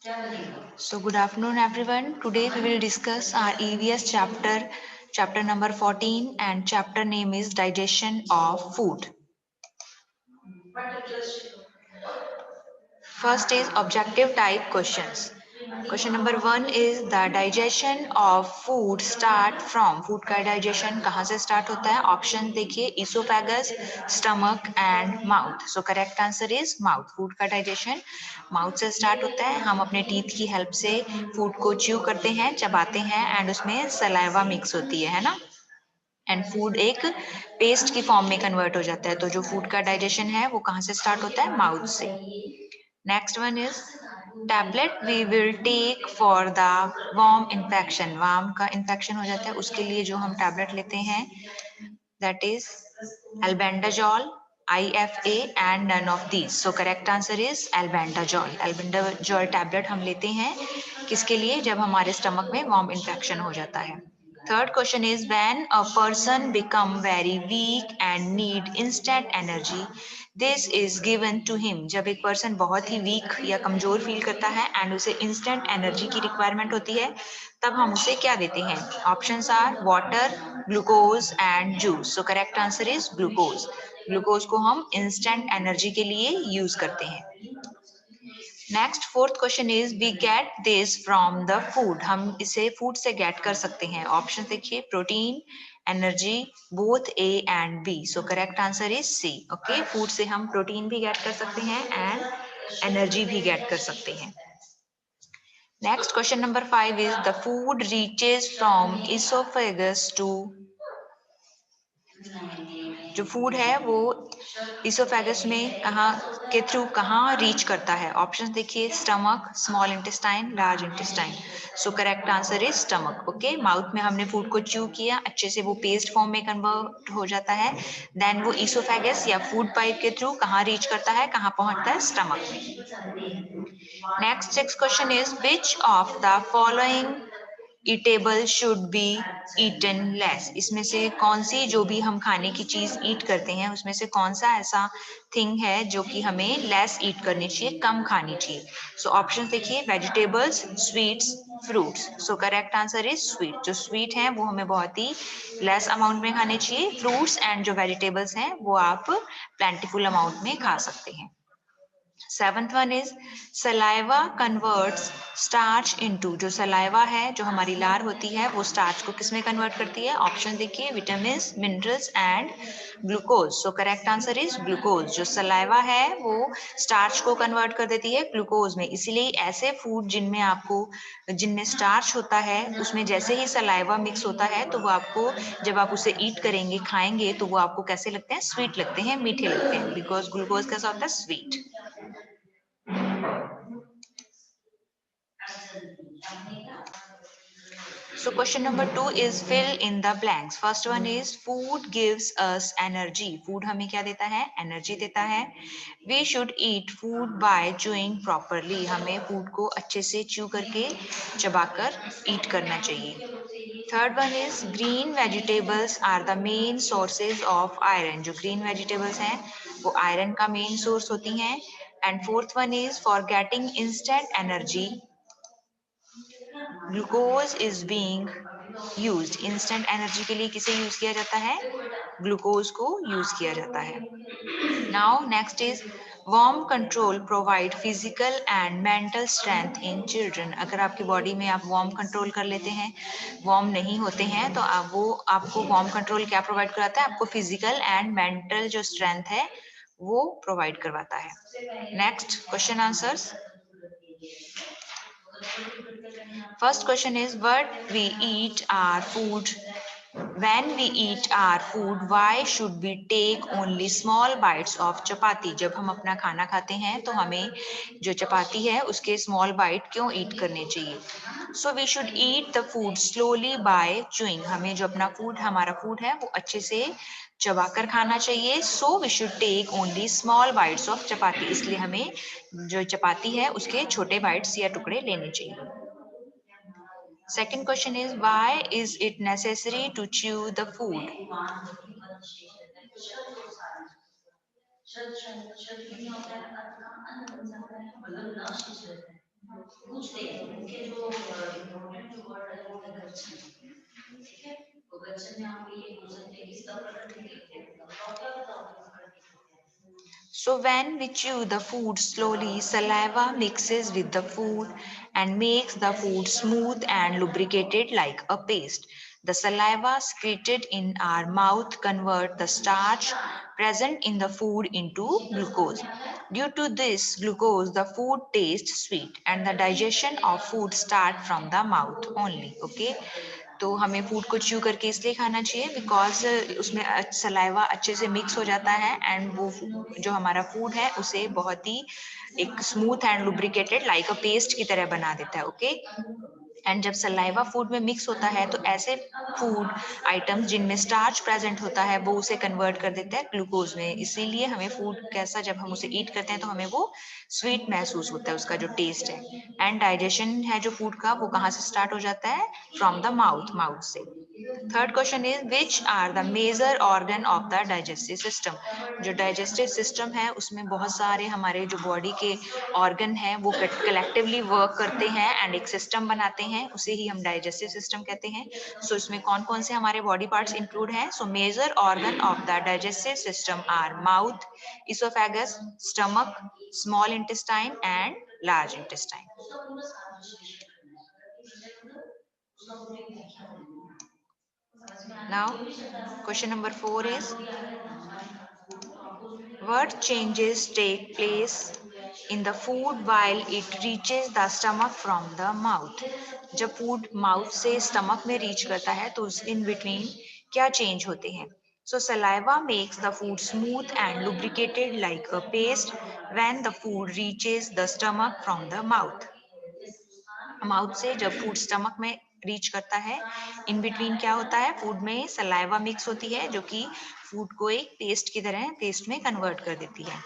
So good afternoon everyone. Today we will discuss our EVS chapter, chapter number 14, and chapter name is digestion of food. First is objective type questions. Question number 1 is the digestion of food start from. Food का digestion कहाँ से start होता है? Option देखिए esophagus, stomach and mouth. So correct answer is mouth. Food का digestion mouth से start होता है. हम अपने teeth की help से food को chew करते हैं, चबाते हैं and उसमें saliva mix होती है ना? एंड फूड एक पेस्ट की फॉर्म में कन्वर्ट हो जाता है. तो जो फूड का डाइजेशन है वो कहाँ से स्टार्ट होता है? माउथ से. Next one is tablet we will take for the worm infection. Worm का इन्फेक्शन हो जाता है उसके लिए जो हम टैबलेट लेते हैं that is albendazole, IFA and none of these. So correct answer is albendazole. Albendazole tablet हम लेते हैं किसके लिए? जब हमारे स्टमक में वार्म इन्फेक्शन हो जाता है. Third question is when a person become very weak and need instant energy, this is given to him. जब एक person बहुत ही weak या कमजोर फील करता है and उसे instant energy की requirement होती है, तब हम उसे क्या देते हैं? Options are water, glucose and juice. So correct answer is glucose. Glucose को हम instant energy के लिए use करते हैं. Next fourth question is we get this from the food. हम इसे फूड से गेट कर सकते हैं. ऑप्शन देखिए protein, energy, both A and B. So correct answer is C. Okay, food से हम प्रोटीन भी गेट कर सकते हैं एंड एनर्जी भी गेट कर सकते हैं. Next question number 5 is the food reaches from oesophagus to. जो फूड है वो इसोफेगस में कहाँ के थ्रू कहाँ रीच करता है? ऑप्शन देखिए stomach, small intestine, large intestine. So correct answer is stomach. Okay, mouth में हमने फूड को च्यू किया, अच्छे से वो पेस्ट फॉर्म में कन्वर्ट हो जाता है, देन वो इसोफेगस या फूड पाइप के थ्रू कहाँ रीच करता है, कहाँ पहुंचता है? स्टमक में. Next six question is which of the following eatable should be eaten less. इसमें से कौन सी जो भी हम खाने की चीज ईट करते हैं उसमें से कौन सा ऐसा थिंग है जो कि हमें लेस ईट करनी चाहिए, कम खानी चाहिए? सो ऑप्शन देखिए vegetables, sweets, fruits. So correct answer is sweet. जो स्वीट है वो हमें बहुत ही लेस अमाउंट में खाने चाहिए. फ्रूट्स एंड जो वेजिटेबल्स हैं वो आप प्लेंटीफुल अमाउंट में खा सकते हैं. Seventh one is saliva converts starch into. जो सलाइवा है, जो हमारी लार होती है, वो स्टार्च को किस में कन्वर्ट करती है? ऑप्शन देखिए vitamin, minerals and glucose. So correct answer is glucose. जो सलाइवा है वो स्टार्च को कन्वर्ट कर देती है ग्लूकोज में. इसीलिए ऐसे फूड जिनमें स्टार्च होता है उसमें जैसे ही सलाइवा मिक्स होता है तो वो आपको जब आप उसे ईट करेंगे, खाएंगे, तो वो आपको कैसे लगते हैं? स्वीट लगते हैं, मीठे लगते हैं, बिकॉज ग्लूकोज कैसा होता है? Sweet. So question number 2 is fill in the blanks. First one is food gives us energy. Food हमें क्या देता है? Energy देता है. We should eat food by chewing properly. हमें food को अच्छे से chew करके चबाकर eat करना चाहिए. Third one is green vegetables are the main sources of iron. जो green vegetables हैं वो iron का main source होती हैं. And fourth one is for getting instant energy glucose is being used. Instant energy के लिए किसे यूज किया जाता है? ग्लूकोज को यूज किया जाता है. Now next is warm control provide physical and mental strength in children. अगर आपकी बॉडी में आप वार्म कंट्रोल कर लेते हैं, वार्म नहीं होते हैं, तो वो आपको वार्म कंट्रोल क्या प्रोवाइड कराता है? आपको फिजिकल एंड मेंटल जो स्ट्रेंथ है वो प्रोवाइड करवाता है. Next question answers. First question is what we eat our food. When we eat our food, why should we take only small bites of chapati? जब हम अपना खाना खाते हैं तो हमें जो चपाती है उसके small bite क्यों eat करने चाहिए? So we should eat the food slowly by chewing. हमें जो अपना food, हमारा food है वो अच्छे से चबाकर खाना चाहिए. So we should take only small bites of chapati. इसलिए हमें जो चपाती है उसके छोटे bites या टुकड़े लेने चाहिए. Second question is why is it necessary to chew the food? So when we chew the food slowly, saliva mixes with the food and makes the food smooth and lubricated like a paste. The saliva secreted in our mouth convert the starch present in the food into glucose. Due to this glucose, the food tastes sweet and the digestion of food start from the mouth only. Okay. तो हमें food को chew करके इसलिए खाना चाहिए because उसमें saliva अच्छे से मिक्स हो जाता है एंड वो जो हमारा फूड है उसे बहुत ही एक smooth and lubricated like a paste की तरह बना देता है ओके एंड जब सलाइवा फूड में मिक्स होता है तो ऐसे फूड आइटम्स जिनमें स्टार्च प्रेजेंट होता है वो उसे कन्वर्ट कर देता है ग्लूकोज में इसीलिए हमें फूड कैसा जब हम उसे ईट करते हैं तो हमें वो स्वीट महसूस होता है उसका जो टेस्ट है एंड डाइजेशन है जो फूड का वो कहाँ से स्टार्ट हो जाता है फ्रॉम द माउथ माउथ से third question is which are the major organ of the digestive system जो डाइजेस्टिव सिस्टम है उसमें बहुत सारे हमारे जो बॉडी के ऑर्गन है वो कलेक्टिवली वर्क करते हैं एंड एक सिस्टम बनाते हैं उसे ही हम डाइजेस्टिव सिस्टम कहते हैं सो इसमें कौन कौन से हमारे बॉडी पार्ट्स इंक्लूड हैं so major organ of the digestive system are mouth oesophagus stomach small intestine and large intestine now question number 4 is what changes take place in the food while it reaches the stomach from the mouth? जब food mouth से stomach में reach करता है तो उस in between क्या change होते हैं? So saliva makes the food smooth and lubricated like a paste when the food reaches the stomach from the mouth. Mouth से जब फूड स्टमक में रीच करता है इन बिटवीन क्या होता है फूड में सलाइवा मिक्स होती है जो कि फूड को एक पेस्ट की तरह पेस्ट में कन्वर्ट कर देती है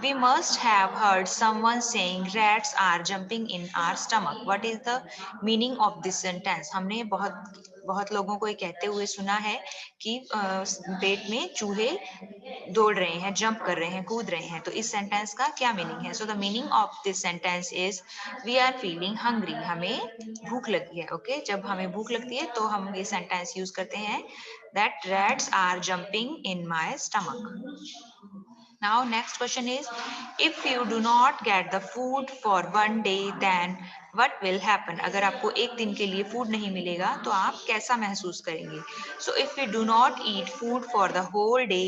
we must have heard someone saying rats are jumping in our stomach what is the meaning of this sentence हमने बहुत बहुत लोगों को ये कहते हुए सुना है कि पेट में चूहे दौड़ रहे हैं जंप कर रहे हैं कूद रहे हैं तो इस सेंटेंस का क्या मीनिंग है so the meaning of this sentence is we are feeling hungry हमें भूख लगी है ओके जब हमें भूख लगती है तो हम ये सेंटेंस यूज करते हैं that rats are jumping in my stomach now next question is if you do not get the food for one day then what will happen अगर आपको एक दिन के लिए फूड नहीं मिलेगा तो आप कैसा महसूस करेंगे so if we do not eat food for the whole day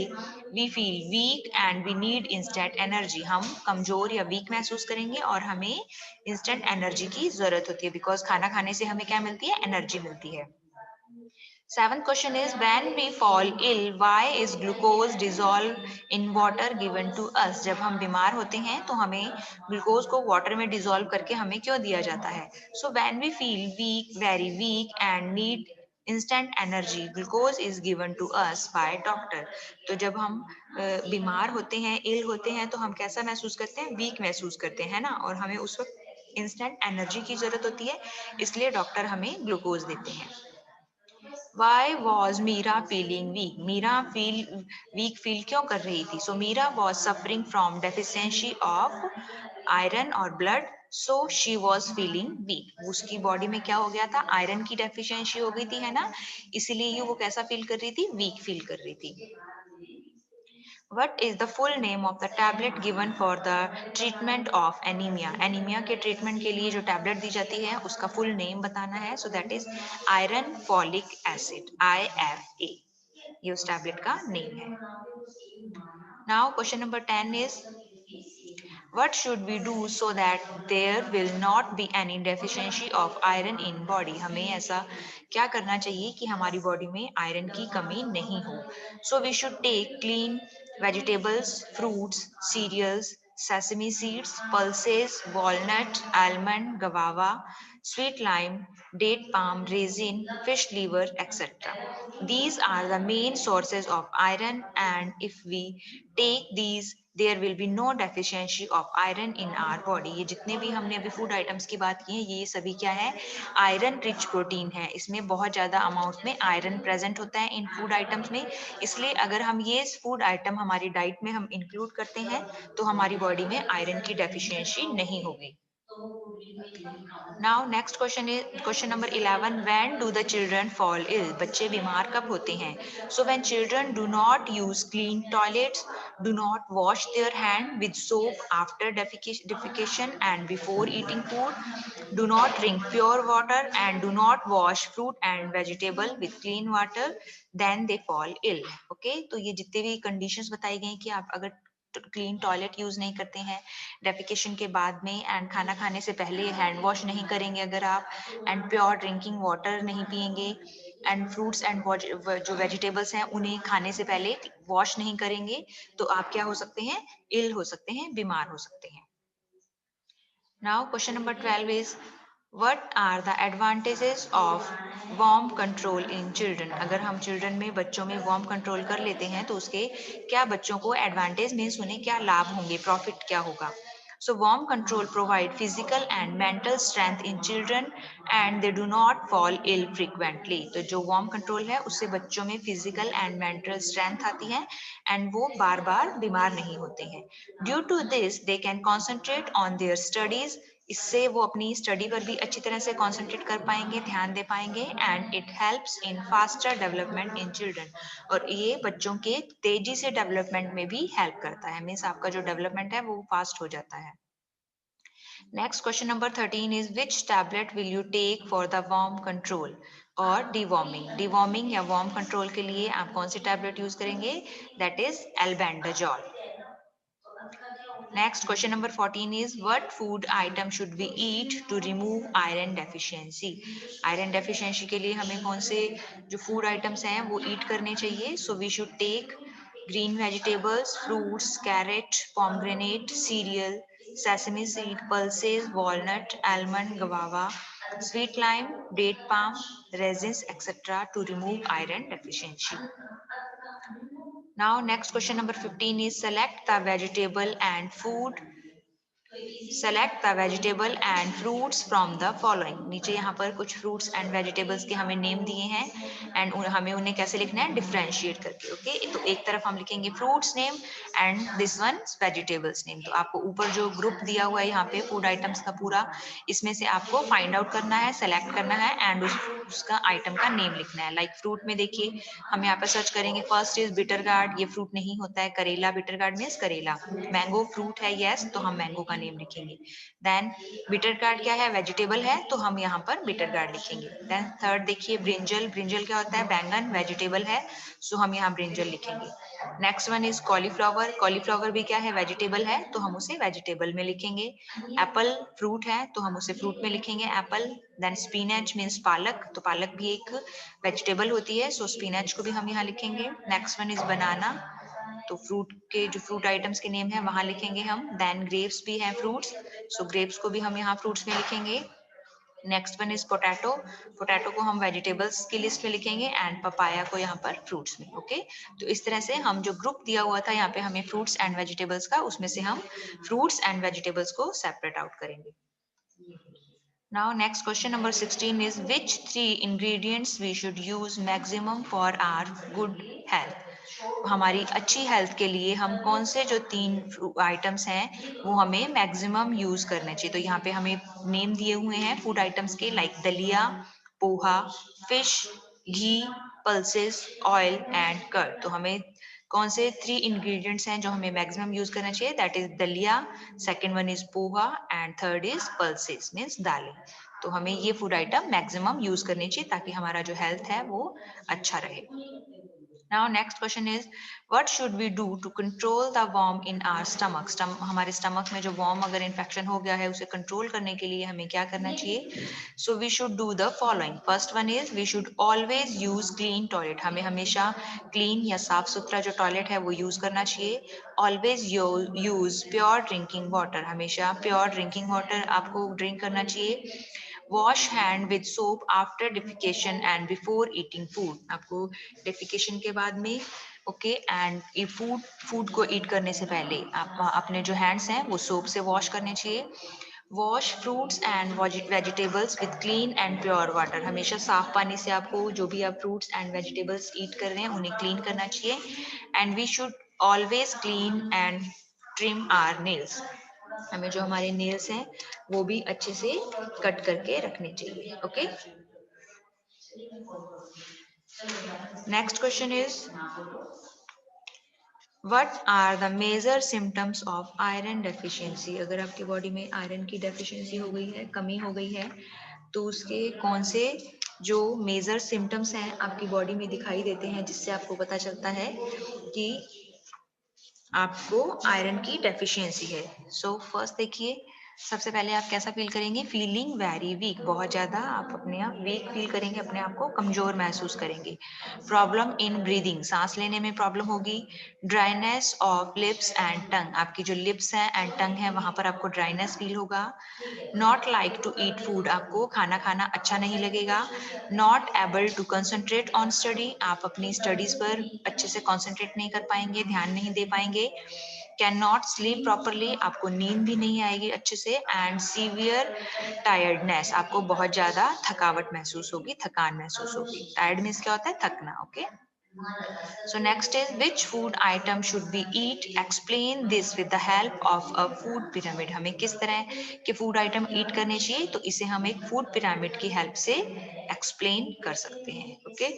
we feel weak and we need instant energy हम कमजोर या वीक महसूस करेंगे और हमें इंस्टेंट एनर्जी की जरूरत होती है बिकॉज खाना खाने से हमें क्या मिलती है एनर्जी मिलती है Seventh question is when we fall ill, why is glucose dissolved in water given to us? जब हम बीमार होते हैं तो हमें ग्लूकोज को वाटर में डिसॉल्व करके हमें क्यों दिया जाता है So when we feel weak, very weak and need instant energy, glucose is given to us by doctor. तो जब हम बीमार होते हैं, इल होते हैं तो हम कैसा महसूस करते हैं वीक महसूस करते हैं ना और हमें उस वक्त इंस्टेंट एनर्जी की जरूरत होती है इसलिए डॉक्टर हमें ग्लूकोज देते हैं Why was Meera feeling weak? Meera feel क्यों कर रही थी? So Meera was suffering from deficiency of iron or blood. So she was feeling weak. उसकी बॉडी में क्या हो गया था? आयरन की डेफिशिएंसी हो गई थी है ना? इसीलिए वो कैसा फील कर रही थी? वीक फील कर रही थी. What is the full name of the tablet given for the treatment of anemia? Anemia के treatment के लिए जो tablet दी जाती है उसका full name बताना है. So that is iron folic acid IFA. ये उस tablet का name है. Now question number 10 is what should we do so that there will not be any deficiency of iron in body? हमें ऐसा क्या करना चाहिए कि हमारी बॉडी में आयरन की कमी नहीं हो So we should take clean vegetables, fruits, cereals, sesame seeds, pulses, walnut, almond, guava, sweet lime, date palm, raisin, fish liver, etc. These are the main sources of iron and if we take these there will be no deficiency of iron in our body. ये जितने भी हमने अभी food items की बात की है ये सभी क्या है आयरन रिच प्रोटीन है इसमें बहुत ज्यादा अमाउंट में आयरन प्रेजेंट होता है इन फूड आइटम्स में इसलिए अगर हम ये फूड आइटम हमारी डाइट में हम इंक्लूड करते हैं तो हमारी बॉडी में आयरन की डेफिशिएंसी नहीं होगी Now next question is question number 11. When do the children fall ill? बच्चे बीमार कब होते हैं? So when children do not use clean toilets, do not wash their hand with soap after defecation and before eating food, do not drink pure water and do not wash fruit and vegetable with clean water, then they fall ill. Okay, तो ये जितने भी conditions बताई गई कि आप अगर clean toilet use नहीं करते हैं डेफिकेशन के बाद में एंड खाना खाने से पहले हैंड वॉश नहीं करेंगे अगर आप एंड प्योर ड्रिंकिंग वाटर नहीं पियेंगे एंड फ्रूट्स एंड जो वेजिटेबल्स हैं उन्हें खाने से पहले वॉश नहीं करेंगे तो आप क्या हो सकते हैं इल हो सकते हैं बीमार हो सकते हैं. Now question number 12 is what are the advantages of warm control in children? अगर हम children में बच्चों में warm control कर लेते हैं तो उसके क्या बच्चों को advantage means उन्हें क्या लाभ होंगे profit क्या होगा. So warm control provide physical and mental strength in children and they do not fall ill frequently. तो जो warm control है उससे बच्चों में physical and mental strength आती है and वो बार बार बीमार नहीं होते हैं. Due to this they can concentrate on their studies. इससे वो अपनी स्टडी पर भी अच्छी तरह से कॉन्सेंट्रेट कर पाएंगे ध्यान दे पाएंगे and it helps in faster development in children और ये बच्चों के तेजी से डेवलपमेंट में भी हेल्प करता है मीन्स आपका जो डेवलपमेंट है वो फास्ट हो जाता है. Next question number 13 is which tablet will you take for the warm control और deworming. Deworming या warm control के लिए आप कौन सी tablet use करेंगे? That is albendazole. Next question number 14 is what food item should we eat to remove iron deficiency. Iron deficiency के लिए हमें कौन से जो food items हैं वो eat करने चाहिए. So we should take green vegetables, fruits, carrot, pomegranate, cereal, sesame seed, pulses, walnut, almond, guava, sweet lime, date palm, resins, etc. to remove iron deficiency. Now next question number 15 is select the vegetable and food. Select the vegetable and fruits from the following. नीचे यहाँ पर कुछ fruits and vegetables के हमें name दिए हैं and हमें उन्हें कैसे लिखना है differentiate करके. Okay, तो एक तरफ हम लिखेंगे fruits name and this one vegetables name. तो आपको ऊपर जो group दिया हुआ है यहाँ पे food items का पूरा इसमें से आपको find out करना है select करना है and उसका item का name लिखना है. Like fruit में देखिए हम यहाँ पर सर्च करेंगे फर्स्ट इज बिटर गार्ड. ये फ्रूट नहीं होता है. करेला बिटर गार्ड मीन्स करेला. मैंगो फ्रूट है यस तो हम मैंगो का नेम लिखेंगे. देन बिटर गार्ड क्या है वेजिटेबल है तो हम यहाँ पर बिटर गार्ड लिखेंगे. देन थर्ड देखिए ब्रिंजल. ब्रिंजल क्या होता है बैंगन वेजिटेबल है सो हम यहाँ ब्रिंजल लिखेंगे. Next one is cauliflower. Cauliflower भी क्या है वेजिटेबल है तो हम उसे वेजिटेबल में लिखेंगे. एप्पल फ्रूट है तो हम उसे फ्रूट में लिखेंगे एप्पल. देन स्पिनच मीन्स पालक. तो पालक भी एक वेजिटेबल होती है सो स्पिनच को भी हम यहाँ लिखेंगे. Next one is banana. तो फ्रूट के जो फ्रूट आइटम्स के नेम है वहां लिखेंगे हम. देन ग्रेप्स भी है फ्रूट्स सो ग्रेप्स को भी हम यहाँ फ्रूट्स में लिखेंगे. Next one is potato. Potato को हम वेजिटेबल्स की लिस्ट में लिखेंगे एंड पपाया को यहाँ पर फ्रूट्स में. ओके तो इस तरह से हम जो ग्रुप दिया हुआ था यहाँ पे हमें फ्रूट्स एंड वेजिटेबल्स का उसमें से हम फ्रूट्स एंड वेजिटेबल्स को सेपरेट आउट करेंगे. Now next question number 16 is which three ingredients we should use maximum for our good health. हमारी अच्छी हेल्थ के लिए हम कौन से जो तीन आइटम्स हैं वो हमें मैक्सिमम यूज करने चाहिए. तो यहाँ पे हमें नेम दिए हुए हैं फूड आइटम्स के like dalia, poha, fish, ghee, pulses, oil and curd. तो हमें कौन से थ्री इंग्रेडिएंट्स हैं जो हमें मैक्सिमम यूज करना चाहिए. दैट इज दलिया, second one is poha and third is pulses means दालें. तो हमें ये फूड आइटम मैक्सिमम यूज करने चाहिए ताकि हमारा जो हेल्थ है वो अच्छा रहे. Now next question is what should we do to control the worm in our stomach. हमारे stomach में जो worm अगर infection हो गया है उसे control करने के लिए हमें क्या करना चाहिए. So we should do the following. First one is we should always use clean toilet. हमें हमेशा clean या साफ सुथरा जो toilet है वो use करना चाहिए. Always use pure drinking water. हमेशा pure drinking water आपको drink करना चाहिए. Wash hand with soap after defecation and before eating food. आपको डिफिकेशन के बाद में ओके एंड ये फूड को ईट करने से पहले आप अपने जो हैंड्स हैं वो सोप से वॉश करने चाहिए. Wash fruits and vegetables with clean and pure water. हमेशा साफ पानी से आपको जो भी आप फ्रूट्स एंड वेजिटेबल्स ईट कर रहे हैं उन्हें क्लीन करना चाहिए. And we should always clean and trim our nails. हमें जो हमारे नेल्स हैं वो भी अच्छे से कट करके रखने चाहिए. Okay. Next question is What are the major symptoms of iron deficiency? अगर आपकी बॉडी में आयरन की डेफिशिएंसी हो गई है, कमी हो गई है, तो उसके कौन से जो मेजर सिम्टम्स हैं आपकी बॉडी में दिखाई देते हैं, जिससे आपको पता चलता है कि आपको आयरन की डेफिशिएंसी है. सो फर्स्ट देखिए, सबसे पहले आप कैसा फील करेंगे? फीलिंग वेरी वीक, बहुत ज्यादा आप अपने आप वीक फील करेंगे, अपने आप को कमजोर महसूस करेंगे. प्रॉब्लम इन ब्रीदिंग, सांस लेने में प्रॉब्लम होगी. Dryness of lips and tongue, आपकी जो लिप्स हैं एंड टंग है वहां पर आपको ड्राइनेस फील होगा. Not like to eat food, आपको खाना खाना अच्छा नहीं लगेगा. Not able to concentrate on study, आप अपनी स्टडीज पर अच्छे से कॉन्सेंट्रेट नहीं कर पाएंगे, ध्यान नहीं दे पाएंगे. कैन नॉट स्लीप प्रॉपरली, आपको नींद भी नहीं आएगी अच्छे से. एंड सीवियर टायर्डनेस, आपको बहुत ज्यादा थकावट महसूस होगी, थकान महसूस होगी. टायर्ड मीन्स क्या होता है? थकना. Okay. So next is which food item should we eat? Explain this with the help of a food pyramid. हमें किस तरह के फूड आइटम ईट करने चाहिए, तो इसे हम एक फूड पिरामिड की हेल्प से एक्सप्लेन कर सकते हैं. ओके.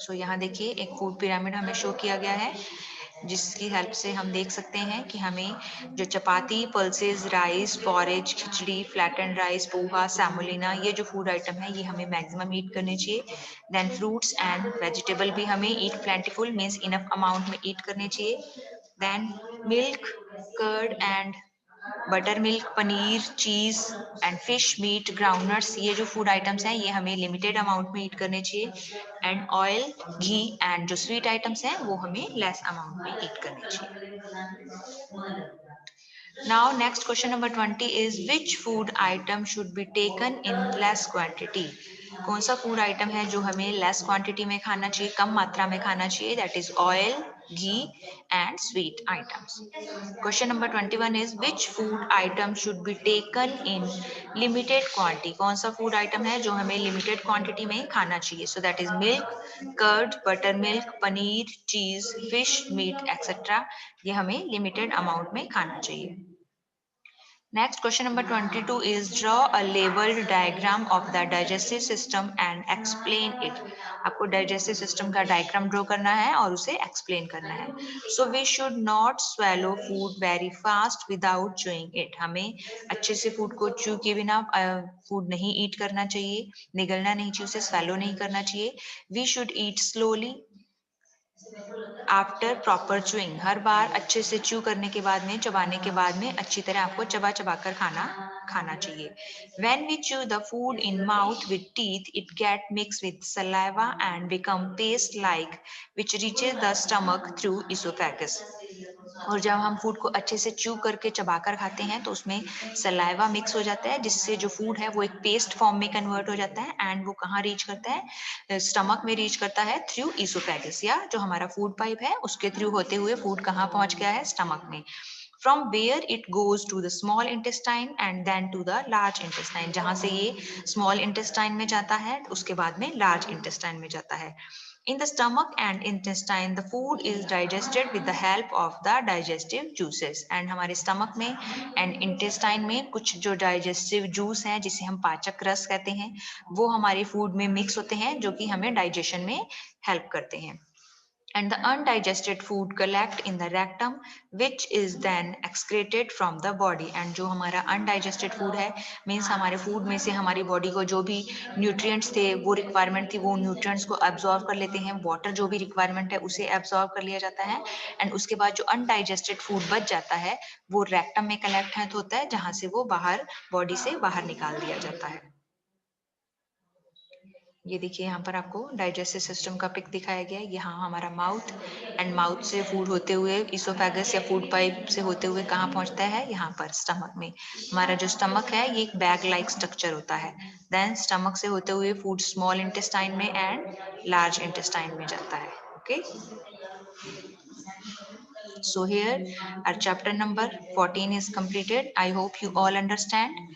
सो यहाँ देखिए एक फूड पिरामिड हमें शो किया गया है, जिसकी हेल्प से हम देख सकते हैं कि हमें जो चपाती, पल्सेस, राइस, पॉरेज, खिचड़ी, फ्लैटन राइस, पोहा, सैमोलिना, ये जो फूड आइटम है ये हमें मैक्सिमम ईट करने चाहिए. देन फ्रूट्स एंड वेजिटेबल भी हमें eat plentiful means enough amount में ईट करने चाहिए. Then milk, curd and buttermilk, paneer, cheese and fish, meet, groundnuts, ये जो फूड आइटम्स हैं ये हमें लिमिटेड अमाउंट में ईट करने चाहिए. एंड ऑयल, घी एंड जो स्वीट आइटम्स हैं वो हमें लेस अमाउंट में ईट करने चाहिए. Now next question number 20 is which food item should be taken in less quantity? कौन सा फूड आइटम है जो हमें लेस क्वांटिटी में खाना चाहिए, कम मात्रा में खाना चाहिए? That is oil, ghee and sweet items. Question number 21 is which food item should be taken in limited quantity? कौन सा फूड आइटम है जो हमें लिमिटेड क्वांटिटी में खाना चाहिए? So that is milk, curd, buttermilk, paneer, cheese, fish, meet etcetera, ये हमें लिमिटेड अमाउंट में खाना चाहिए. Next, question number 22 is draw a labeled diagram of the digestive system and explain it. आपको digestive system का diagram draw करना है और उसे explain करना है. So we should not swallow food very fast without chewing it. हमें अच्छे से food को chew किए बिना food नहीं eat करना चाहिए, निगलना नहीं चाहिए, उसे swallow नहीं करना चाहिए. We should eat slowly after proper chewing, हर बार अच्छे से च्यू करने के बाद में, चबाने के बाद में अच्छी तरह आपको चबा चबा कर खाना चाहिए. When we chew the food in mouth with teeth, it get mixed with saliva and become paste like, which reaches the stomach through esophagus. और जब हम फूड को अच्छे से च्यू करके चबाकर खाते हैं तो उसमें सलाइवा मिक्स हो जाता है, जिससे जो फूड है वो एक पेस्ट फॉर्म में कन्वर्ट हो जाता है. एंड वो कहाँ रीच करता है? स्टमक में रीच करता है थ्रू इसोफेगस, या जो हमारा फूड पाइप है उसके थ्रू होते हुए फूड कहाँ पहुंच गया है? स्टमक में. From where it goes to the small intestine and then to the large intestine, जहां से ये small intestine में जाता है उसके बाद में large intestine में जाता है. In the stomach and intestine, the food is digested with the help of the digestive juices. And हमारे stomach में and intestine में कुछ जो digestive juice हैं, जिसे हम पाचक रस कहते हैं, वो हमारे food में mix होते हैं, जो कि हमें digestion में help करते हैं. And the undigested food collect in the rectum, which is then excreted from the body. And जो हमारा undigested food है means हमारे food में से हमारी body को जो भी nutrients थे, वो requirement थी, वो nutrients को absorb कर लेते हैं. water जो भी requirement है उसे absorb कर लिया जाता है. and उसके बाद जो undigested food बच जाता है वो rectum में collect होता है, जहाँ से वो बाहर body से बाहर निकाल दिया जाता है. ये देखिए यहाँ पर आपको डाइजेस्टिव सिस्टम का पिक दिखाया गया है. यहाँ हमारा माउथ, एंड माउथ से फूड होते हुए इसोफेगस या फूड पाइप से होते हुए कहाँ पहुँचता है? यहाँ पर स्टमक में. हमारा जो स्टमक है ये एक बैग लाइक स्ट्रक्चर होता है. देन स्टमक से होते हुए फूड स्मॉल इंटेस्टाइन में एंड लार्ज इंटेस्टाइन में जाता है. Okay. So here our chapter number 14 is completed. I hope you all understand.